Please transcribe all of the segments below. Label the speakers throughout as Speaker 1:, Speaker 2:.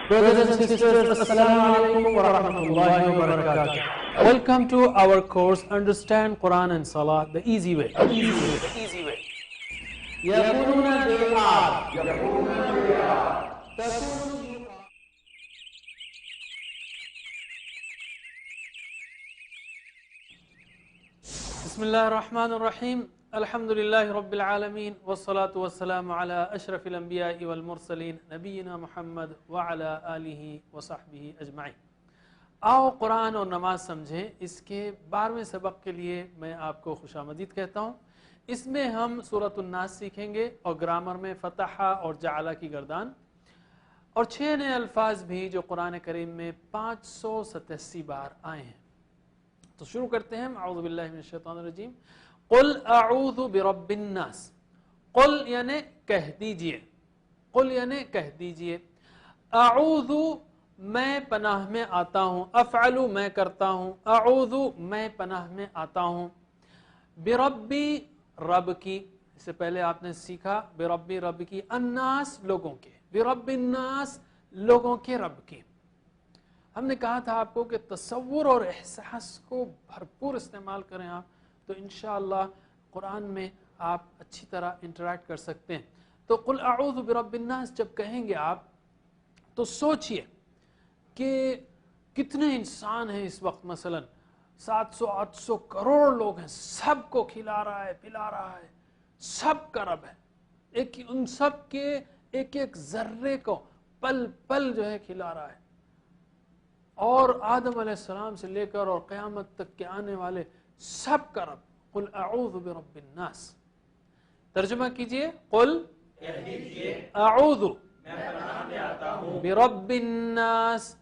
Speaker 1: Brothers and sisters, Assalamu alaikum wa rahmatullahi wa barakatuh. Welcome to our course Understand Quran and Salah the easy way. يقولون they are. بسم الله الرحمن الرحيم. الحمد لله رب العالمين والصلاة والسلام على أشرف الأنبياء والمرسلين نبينا محمد وعلى آله وصحبه أجمعين. آؤ قرآن اور نماز سمجھیں. اس کے 12ویں سبق کے لیے میں آپ کو خوش آمدید کہتا ہوں. اس میں ہم سورۃ الناس سیکھیں گے اور گرامر میں فتح اور جعل کی گردان اور 6 نئے الفاظ بھی جو قرآن کریم میں 587 بار آئے ہیں. تو شروع کرتے ہیں. اعوذ باللہ من الشیطان الرجیم. قل اعوذ برب الناس. قل یعنی کہہ دیجئے. قل یعنی کہہ دیجئے. اعوذ میں پناہ میں آتا ہوں. افعل میں کرتا ہوں. اعوذ میں پناہ میں آتا ہوں. بربی رب کی. اس سے پہلے آپ نے سیکھا بربی رب کی. الناس لوگوں کے. برب الناس لوگوں کے رب کی. ہم نے کہا تھا آپ کو کہ تصور اور احساس کو بھرپور استعمال کریں آپ تو انشاءاللہ قرآن میں آپ اچھی طرح انٹریکٹ کر سکتے ہیں. تو قل اعوذ برب الناس جب کہیں گے آپ تو سوچئے کہ کتنے انسان ہیں اس وقت. مثلا 700-800 کروڑ لوگ ہیں. سب کو کھلا رہا ہے پلا رہا ہے. سب کا رب ہے. ان سب کے ایک ایک ذرے کو پل پل جو ہے کھلا رہا ہے. اور آدم علیہ السلام سے لے کر اور قیامت تک کے آنے والے سب کا رب. قل اعوذ برب الناس. ترجمہ کیجئے. قل اعوذ برب الناس.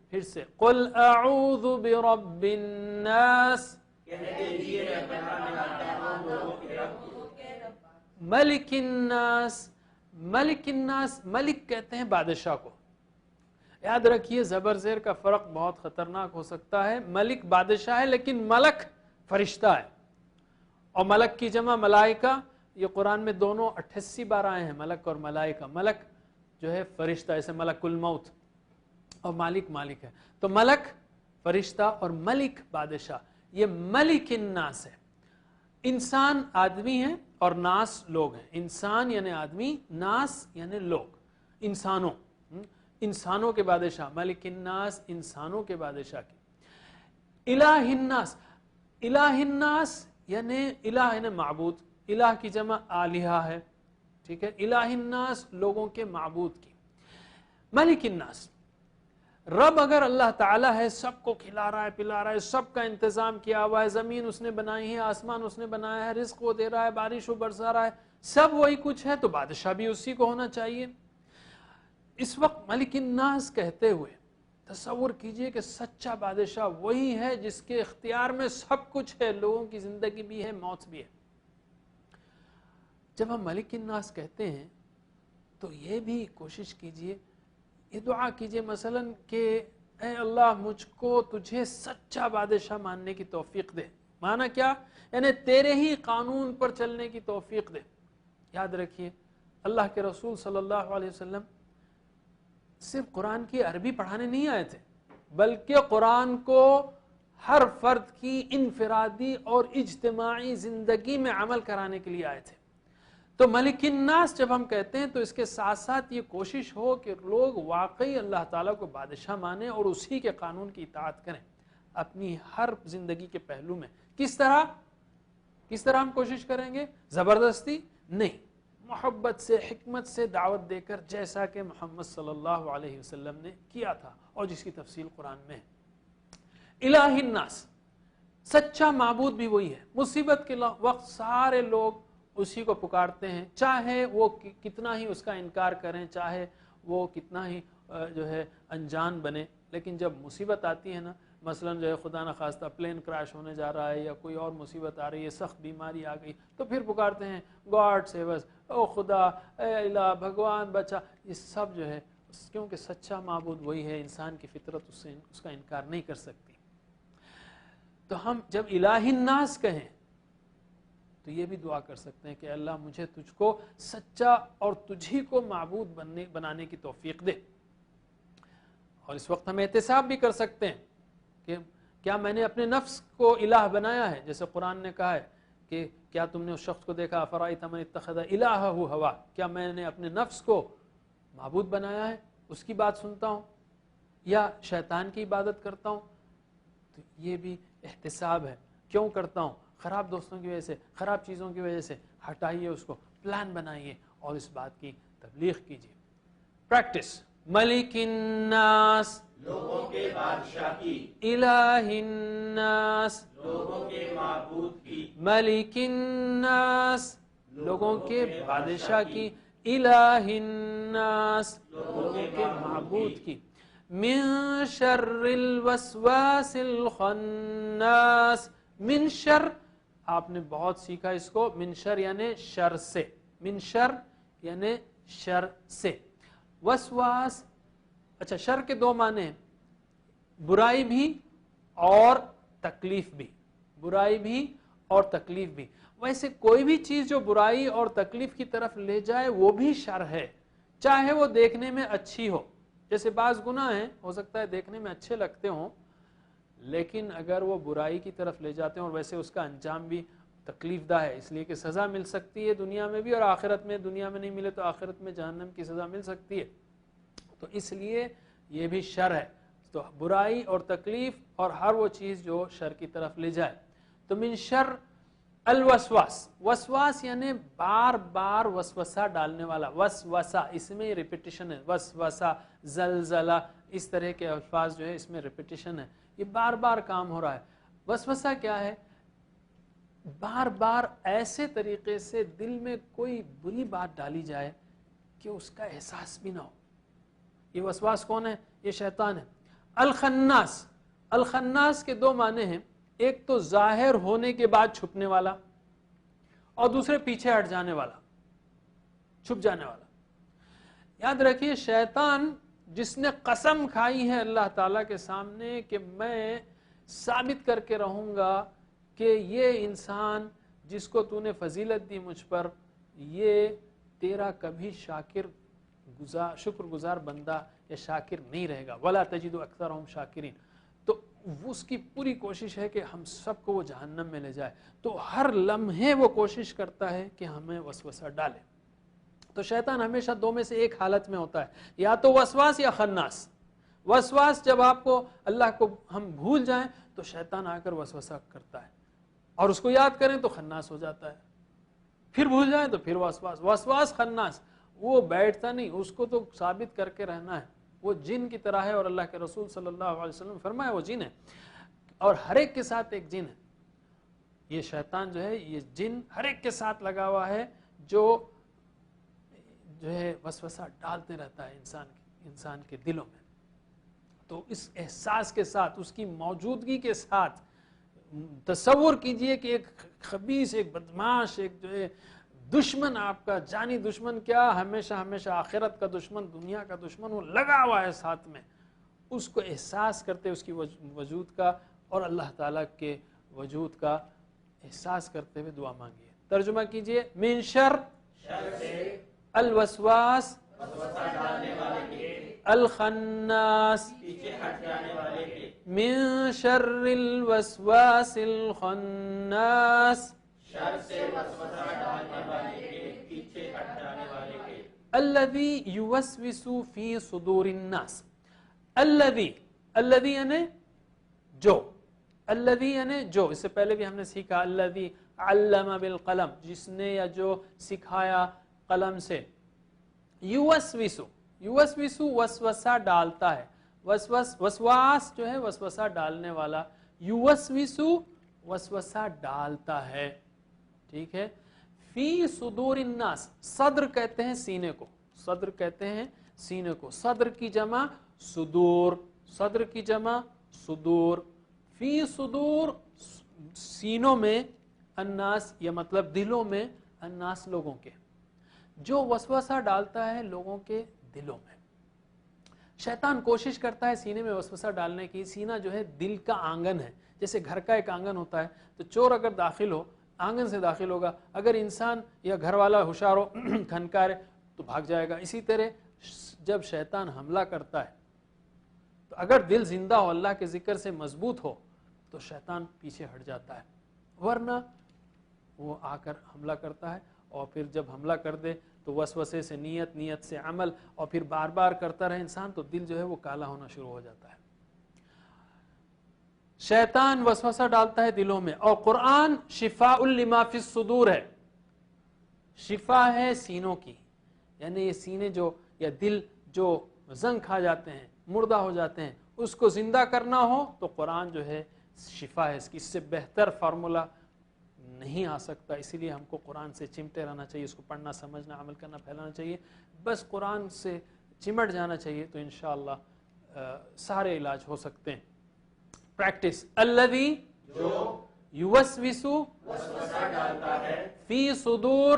Speaker 1: پھر سے قل اعوذ برب الناس. ملک الناس. ملک الناس. ملک کہتے ہیں بادشاہ کو. یاد رکھیے زبر زیر کا فرق بہت خطرناک ہو سکتا ہے. ملک بادشاہ ہے لیکن ملک فرشتہ ہے. اور ملک کی جمع ملائکہ. یہ قرآن میں دونوں 88 بار آئے ہیں ملک اور ملائکہ. ملک جو ہے فرشتہ ایسے ملک الموت اور مالک مالک ہے. تو ملک فرشتہ اور ملک بادشاہ. یہ ملک الناس ہے. انسان آدمی ہیں اور ناس لوگ ہیں. انسان یعنی آدمی. ناس یعنی لوگ. انسانوں کے بادشاہ. ملک الناس انسانوں کے بادشاہ کی. الہ الناس. الہ الناس یعنی الہ یعنی معبود. الہ کی جمع آلہہ ہے. ٹھیک ہے. الہ الناس لوگوں کے معبود کی. ملک الناس رب اگر اللہ تعالیٰ ہے. سب کو کھلا رہا ہے پلا رہا ہے. سب کا انتظام کیا ہوا ہے. زمین اس نے بنائی ہے. آسمان اس نے بنایا ہے. رزق وہ دے رہا ہے. بارش وہ برسا رہا ہے. سب وہی کچھ ہے تو بادشاہ بھی اسی کو ہونا چاہیے. اس وقت ملک الناس کہتے ہوئے تصور کیجئے کہ سچا بادشاہ وہی ہے جس کے اختیار میں سب کچھ ہے. لوگوں کی زندگی بھی ہے موت بھی ہے. جب ہم ملک الناس کہتے ہیں تو یہ بھی کوشش کیجئے یہ دعا کیجئے مثلا کہ اے اللہ مجھ کو تجھے سچا بادشاہ ماننے کی توفیق دے. مانا کیا؟ یعنی تیرے ہی قانون پر چلنے کی توفیق دے. یاد رکھیے اللہ کے رسول صلی اللہ علیہ وسلم صرف قرآن کی عربی پڑھانے نہیں آئے تھے بلکہ قرآن کو ہر فرد کی انفرادی اور اجتماعی زندگی میں عمل کرانے کے لیے آئے تھے. تو ملک الناس جب ہم کہتے ہیں تو اس کے ساتھ ساتھ یہ کوشش ہو کہ لوگ واقعی اللہ تعالیٰ کو بادشاہ مانیں اور اسی کے قانون کی اطاعت کریں اپنی ہر زندگی کے پہلو میں. کس طرح ہم کوشش کریں گے؟ زبردستی نہیں. محبت سے حکمت سے دعوت دے کر جیسا کہ محمد صلی اللہ علیہ وسلم نے کیا تھا اور جس کی تفصیل قرآن میں ہے. الہ الناس سچا معبود بھی وہی ہے. مصیبت کے وقت سارے لوگ اسی کو پکارتے ہیں چاہے وہ کتنا ہی اس کا انکار کریں چاہے وہ کتنا ہی جو ہے انجان بنے. لیکن جب مصیبت آتی ہے نا مثلا جو ہے خدا نخواستہ پلین کراش ہونے جا رہا ہے یا کوئی اور مصیبت آ رہی ہے سخت بیماری آ گئی تو پھر پکارتے ہیں گاڈ سیو اس. او خدا اے الہ بھگوان بچا. یہ سب جو ہے کیونکہ سچا معبود وہی ہے. انسان کی فطرت اس کا انکار نہیں کر سکتی. تو ہم جب الہ الناس کہیں تو یہ بھی دعا کر سکتے ہیں کہ اللہ مجھے تجھ کو سچا اور تجھی کو معبود بنانے کی توفیق دے. اور اس وقت ہم احتساب بھی کر سکتے ہیں کہ کیا میں نے اپنے نفس کو الہ بنایا ہے؟ جیسے قرآن نے کہا ہے کہ کیا تم نے اس شخص کو دیکھا افرأیت من اتخذ الہہ ہوا، کیا میں نے اپنے نفس کو معبود بنایا ہے، اس کی بات سنتا ہوں یا شیطان کی عبادت کرتا ہوں؟ تو یہ بھی احتساب ہے. کیوں کرتا ہوں؟ خراب دوستوں کی وجہ سے، خراب چیزوں کی وجہ سے. ہٹائیے اس کو، پلان بنائیے اور اس بات کی تبلیغ کیجیے. پریکٹس. ملک الناس،
Speaker 2: لوگوں کے بادشاہ کی.
Speaker 1: الہ الناس،
Speaker 2: لوگوں کے معبود کی.
Speaker 1: ملک الناس، لوگوں کے بادشاہ کی. الہ الناس، لوگوں کے معبود کی. من شر الوسواس الخناس. من شر، آپ نے بہت سیکھا اس کو. من شر یعنی شر سے، من شر یعنی شر سے. وسواس، اچھا شر کے دو معنی ہیں، برائی بھی اور تکلیف بھی. برائی بھی اور تکلیف بھی. ویسے کوئی بھی چیز جو برائی اور تکلیف کی طرف لے جائے وہ بھی شر ہے، چاہے وہ دیکھنے میں اچھی ہو. جیسے بعض گناہ ہیں ہو سکتا ہے دیکھنے میں اچھے لگتے ہوں، لیکن اگر وہ برائی کی طرف لے جاتے ہیں اور ویسے اس کا انجام بھی تکلیف دہ ہے، اس لیے کہ سزا مل سکتی ہے دنیا میں بھی اور آخرت میں. دنیا میں نہیں ملے تو آخرت میں جہنم کی سزا مل سکتی ہے. تو اس لیے یہ بھی شر ہے. تو برائی اور تکلیف اور ہر وہ چیز جو شر کی طرف لے جائے. تو من شر الوسواس، وسواس یعنی بار بار وسوسہ ڈالنے والا. وسوسہ اس میں ریپیٹیشن ہے، وسوسہ، زلزلہ، اس طرح کے الفاظ جو ہے اس میں ریپیٹیشن ہے، یہ بار بار کام ہو رہا ہے. وسوسہ کیا ہے؟ بار بار ایسے طریقے سے دل میں کوئی بری بات ڈالی جائے کہ اس کا احساس بھی نہ ہو. یہ وسواس کون ہے؟ یہ شیطان ہے. الخناس، الخناس کے دو معنی ہیں، ایک تو ظاہر ہونے کے بعد چھپنے والا اور دوسرے پیچھے ہٹ جانے والا، چھپ جانے والا. یاد رکھیے شیطان جس نے قسم کھائی ہے اللہ تعالیٰ کے سامنے کہ میں ثابت کر کے رہوں گا کہ یہ انسان جس کو تو نے فضیلت دی مجھ پر، یہ تیرا کبھی شکر گزار بندہ یا شاکر نہیں رہے گا. وَلَا تَجِدُ أَكْثَرَهُمْ شَاكِرِينَ. تو اس کی پوری کوشش ہے کہ ہم سب کو وہ جہنم میں لے جائے. تو ہر لمحے وہ کوشش کرتا ہے کہ ہمیں وسوسہ ڈالے. تو شیطان ہمیشہ دو میں سے ایک حالت میں ہوتا ہے، یا تو وسواس یا خناس. وسواس جب آپ کو اللہ کو ہم بھول جائیں تو شیطان آ کر وسوسہ کرتا ہے، اور اس کو یاد کریں تو خناس ہو جاتا ہے. پھر بھول جائیں تو پھر وسواس. وسواس خناس وہ بیٹھتا نہیں، اس کو تو ثابت کر کے رہنا ہے. وہ جن کی طرح ہے، اور اللہ کے رسول صلی اللہ علیہ وسلم فرمایا وہ جن ہے، اور ہر ایک کے ساتھ ایک جن ہے. یہ شیطان جو ہے یہ جن ہر ایک کے ساتھ لگا ہوا ہے جو ہے وسوسہ ڈالتے رہتا ہے انسان کے دلوں میں. تو اس احساس کے ساتھ، اس کی موجودگی کے ساتھ تصور کیجئے کہ ایک خبیث، ایک بدماش، ایک جو ہے دشمن، آپ کا جانی دشمن، کیا ہمیشہ آخرت کا دشمن، دنیا کا دشمن، وہ لگا ہوا ہے ساتھ میں. اس کو احساس کرتے اس کی وجود کا اور اللہ تعالیٰ کے وجود کا احساس کرتے ہوئے دعا مانگیے. ترجمہ کیجئے. من شر الوسواس الخناس، من شر الوسواس الخناس، الذی یوسوس فی صدور الناس. الذی یعنی جو، الذی یعنی جو. اس سے پہلے بھی ہم نے سیکھا الذی علم بالقلم، جس نے یا جو سکھایا قلم سے. یوسوس وسوسہ ڈالتا ہے. وسواس جو ہے وسوسہ ڈالنے والا. یوسوس وسوسہ ڈالتا ہے. ٹھیک ہے. فی صدور الناس، صدر کہتے ہیں سینے کو، صدر کہتے ہیں سینے کو. صدر کی جمع صدور، صدر کی جمع صدور. فی صدور سینوں میں، الناس یہ مطلب دلوں میں، الناس لوگوں کے. جو وسوسہ ڈالتا ہے لوگوں کے دلوں میں. شیطان کوشش کرتا ہے سینے میں وسوسہ ڈالنے کی. سینہ جو ہے دل کا آنگن ہے. جیسے گھر کا ایک آنگن ہوتا ہے، تو چور اگر داخل ہو آنگن سے داخل ہوگا. اگر انسان یا گھر والا ہوشیار ہو کھنکارے تو بھاگ جائے گا. اسی طرح جب شیطان حملہ کرتا ہے تو اگر دل زندہ ہو, اللہ کے ذکر سے مضبوط ہو, تو شیطان پیچھے ہٹ جاتا ہے, ورنہ وہ آ کر حملہ کرتا ہے. اور پھر جب حملہ کر دے تو وسوسے سے نیت, نیت سے عمل, اور پھر بار بار کرتا رہے انسان, تو دل جو ہے وہ کالا ہونا شروع ہو جاتا ہے. شیطان وسوسہ ڈالتا ہے دلوں میں, اور قرآن شفاء لما فی الصدور ہے, شفا ہے سینوں کی, یعنی یہ سینے جو یا دل جو زنگ کھا جاتے ہیں, مردہ ہو جاتے ہیں, اس کو زندہ کرنا ہو تو قرآن جو ہے شفا ہے. اس سے بہتر فارمولا نہیں آ سکتا. اسی لیے ہم کو قرآن سے چمٹے رہنا چاہیے, اس کو پڑھنا, سمجھنا, عمل کرنا, پھیلانا چاہیے. بس قرآن سے چمٹ جانا چاہیے تو انشاءاللہ سارے علاج ہو سکتے ہیں. پریکٹس الذی
Speaker 2: جو
Speaker 1: یوسوس
Speaker 2: وسوسہ ڈالتا ہے
Speaker 1: فی صدور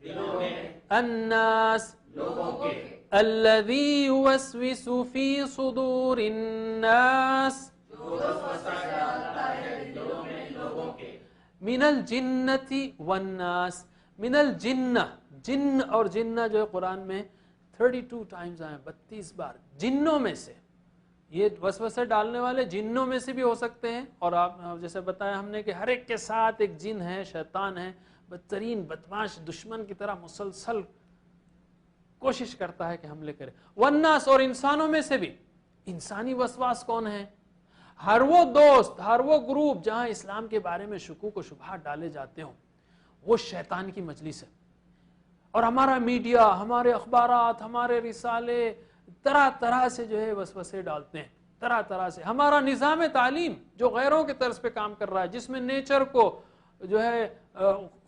Speaker 2: دلوں میں
Speaker 1: الناس,
Speaker 2: لوگوں کے,
Speaker 1: الذی یوسوس فی صدور الناس
Speaker 2: جو وسوسہ ڈالتا ہے دلوں میں لوگوں کے,
Speaker 1: من الجنت والناس. من الجنہ, جن اور جنہ جو ہے قرآن میں 32 ٹائمز آئے, 32 بار. جنوں میں سے, یہ وسوسے ڈالنے والے جنوں میں سے بھی ہو سکتے ہیں, اور آپ جیسے بتایا ہم نے کہ ہر ایک کے ساتھ ایک جن ہے, شیطان ہے, بدترین بدمعاش دشمن کی طرح مسلسل کوشش کرتا ہے کہ حملے کرے. والناس, اور انسانوں میں سے بھی. انسانی وسواس کون ہے؟ ہر وہ دوست, ہر وہ گروپ جہاں اسلام کے بارے میں شکوک و شبہات ڈالے جاتے ہوں, وہ شیطان کی مجلس ہے. اور ہمارا میڈیا, ہمارے اخبارات, ہمارے رسالے طرح طرح سے جو ہے وسوسے ڈالتے ہیں, طرح طرح سے. ہمارا نظام تعلیم جو غیروں کے طرز پہ کام کر رہا ہے, جس میں نیچر کو جو ہے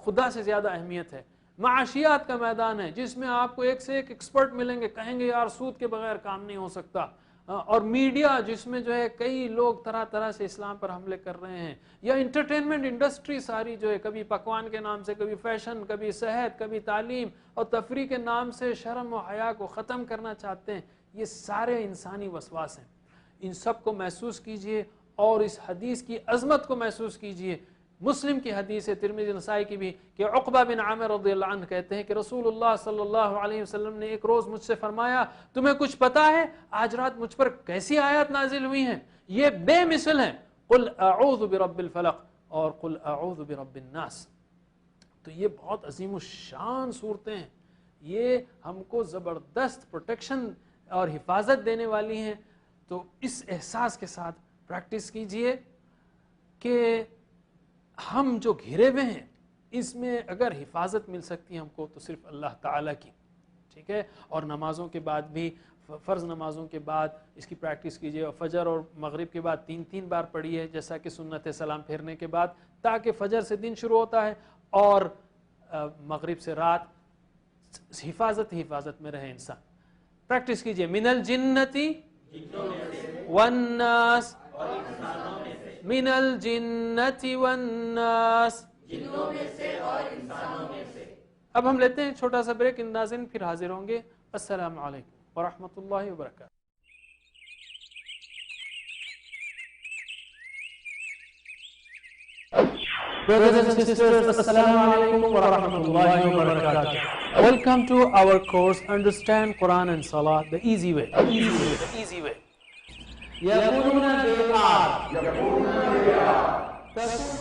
Speaker 1: خدا سے زیادہ اہمیت ہے. معاشیات کا میدان ہے جس میں آپ کو ایک سے ایک ایکسپرٹ ملیں گے, کہیں گے یار سود کے بغیر کام نہیں ہو سکتا. اور میڈیا جس میں جو ہے کئی لوگ طرح طرح سے اسلام پر حملے کر رہے ہیں. یا انٹرٹینمنٹ انڈسٹری ساری جو ہے, کبھی پکوان کے نام سے, کبھی فیشن, کبھی صحت, کبھی تعلیم اور تفریح کے نام سے شرم و حیا کو ختم کرنا چاہتے ہیں. یہ سارے انسانی وسواس ہیں. ان سب کو محسوس کیجئے اور اس حدیث کی عظمت کو محسوس کیجئے. مسلم کی حدیث ہے, ترمذی نسائی کی بھی, کہ عقبہ بن عامر رضی اللہ عنہ کہتے ہیں کہ رسول اللہ صلی اللہ علیہ وسلم نے ایک روز مجھ سے فرمایا, تمہیں کچھ پتا ہے آج رات مجھ پر کیسی آیات نازل ہوئی ہیں؟ یہ بے مثل ہیں. قل اعوذ برب الفلق اور قل اعوذ برب الناس. تو یہ بہت عظیم الشان صورتیں ہیں, یہ ہم کو زبردست پروٹیکشن اور حفاظت دینے والی ہیں. تو اس احساس کے ساتھ پریکٹس کیجئے کہ ہم جو گھرے ہوئے ہیں اس میں اگر حفاظت مل سکتی ہے ہم کو تو صرف اللہ تعالیٰ کی. ٹھیک ہے, اور نمازوں کے بعد بھی, فرض نمازوں کے بعد اس کی پریکٹس کیجئے. اور فجر اور مغرب کے بعد 3 بار پڑھیے, جیسا کہ سنت ہے سلام پھیرنے کے بعد, تاکہ فجر سے دن شروع ہوتا ہے اور مغرب سے رات حفاظت میں رہے انسان. پریکٹس کیجئے. من الجنتی والناس, من الجنتی والناس. اب ہم لیتے ہیں چھوٹا سا بریک, ناظرین پھر حاضر ہوں گے. السلام علیکم ورحمۃ اللہ وبرکاتہ. Brothers and sisters, Assalamu alaikum wa rahmatullahi wa barakatuh. Welcome to our course Understand Quran and Salah the easy way. Easy way. يقولون they are.